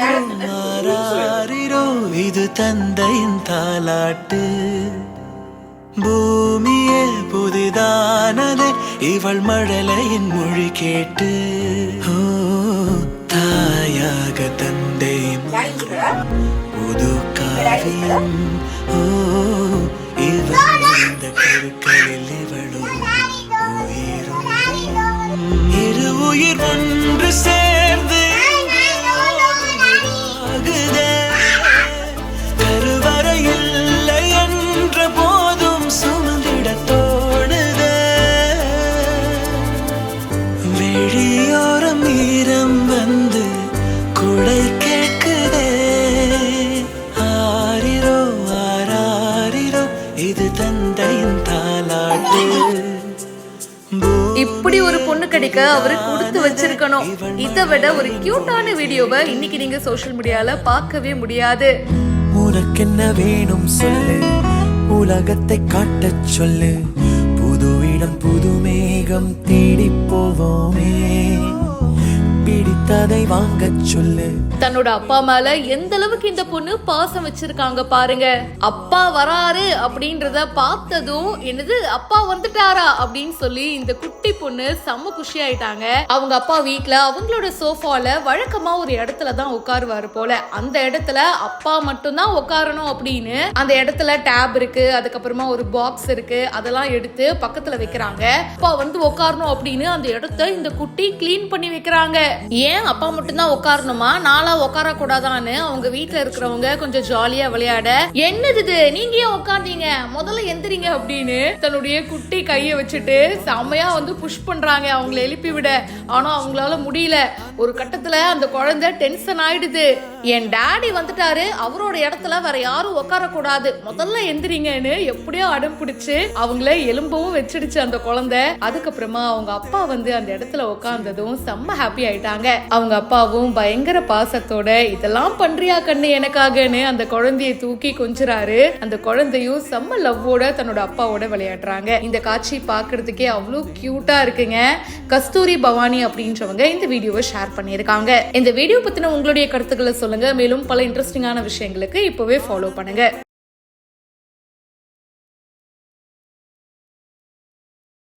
ஆராரிரோ இது தந்தையின் தாலாட்டு. பூமியே புதிதானதே இவள் மழலையின் மொழி கேட்டு. ஓ தாயாக தந்தை புது காவியம். ஓ இவள் இந்த கருக்களில் இவளோ உயிரும். இரு உயிர் ஒன்று சேர்ந்து கருவறை இல்லை என்ற போதும் சுமந்திட தோணுதே. வெளியோரம் ஈரம் வந்து குடை கேட்குதே. ஆரிரோ ஆராரிரோ இது தந்தையின் தாலாட்டு. இப்படி ஒரு பொண்ணு கிடைக்க அவரு கொடுத்து வச்சிருக்கணும். இதை விட ஒரு கியூட்டான வீடியோவை இன்னைக்கு நீங்க சோஷியல் மீடியால பார்க்கவே முடியாது. உனக்கு என்ன வேணும் சொல்லு, உலகத்தை காட்டச் சொல்லு. புது இடம் புது மேகம் தேடி போவோமே, பிடித்ததை வாங்கச் சொல்லு. தன்னோட அப்பா மேல எந்த அளவுக்கு இந்த பொண்ணு பாசம் வச்சிருக்காங்க பாருங்க. அப்பா வராரு அப்படின்றத பார்த்ததும் என்னது அப்பா வந்துட்டாரா அப்படின்னு சொல்லி இந்த குட்டி பொண்ணு செம்ம குஷி ஆயிட்டாங்க. அவங்க அப்பா வீட்டுல அவங்களோட சோஃபால வழக்கமா ஒரு இடத்துலதான் உட்காருவாரு போல. அந்த இடத்துல அப்பா மட்டும்தான் உட்காரணும் அப்படின்னு அந்த இடத்துல டேப் இருக்கு, அதுக்கப்புறமா ஒரு பாக்ஸ் இருக்கு, அதெல்லாம் எடுத்து பக்கத்துல வைக்கிறாங்க. அப்பா வந்து உட்காரணும் அப்படின்னு அந்த இடத்த இந்த குட்டி கிளீன் பண்ணி வைக்கிறாங்க. ஏன் அப்பா மட்டும்தான் உட்காரணுமா, நாளா உட்கார கூடாதான்னு அவங்க வீட்டுல இருக்கிறவங்க கொஞ்சம் ஜாலியா விளையாட, என்னது நீங்க ஏன் உட்கார்ந்தீங்க, முதல்ல எந்திரிங்க அப்படின்னு தன்னுடைய குட்டி கைய வச்சுட்டு செம்மையா வந்து புஷ் பண்றாங்க அவங்களை எழுப்பி விட. ஆனா அவங்களால முடியல. ஒரு கட்டத்துல அந்த குழந்தை டென்ஷன் ஆயிடுது. என் டாடி வந்துட்டாரு, அவரோட இடத்துல வேற யாரும் உட்கார கூடாது, முதல்ல எந்திரிங்கன்னு எப்படியோ அடம் பிடிச்சு அவங்கள எலும்பவும் வச்சிடுச்சு அந்த குழந்தை. அதுக்கப்புறமா அவங்க அப்பா வந்து அந்த இடத்துல உட்கார்ந்ததும் செம்ம ஹாப்பி ஆயிட்டாங்க. அவங்க அப்பாவும் பயங்கர பாசத்தோட இதெல்லாம் பண்றியா கண்ணு எனக்காகன்னு அந்த குழந்தையை தூக்கி கொஞ்சுறாரு. அந்த குழந்தையும் செம்ம லவ்வோட தன்னோட அப்பாவோட விளையாடுறாங்க. இந்த காட்சி பாக்குறதுக்கே அவ்வளவு கியூட்டா இருக்குங்க. கஸ்தூரி பவானி அப்படின்றவங்க இந்த வீடியோவை ஷேர் பண்ணியிருக்காங்க. இந்த வீடியோ பத்தின உங்களுடைய கருத்துக்களை சொல்லுங்க. மேலும் பல இன்ட்ரெஸ்டிங்கான விஷயங்களுக்கு இப்பவே ஃபாலோ பண்ணுங்க.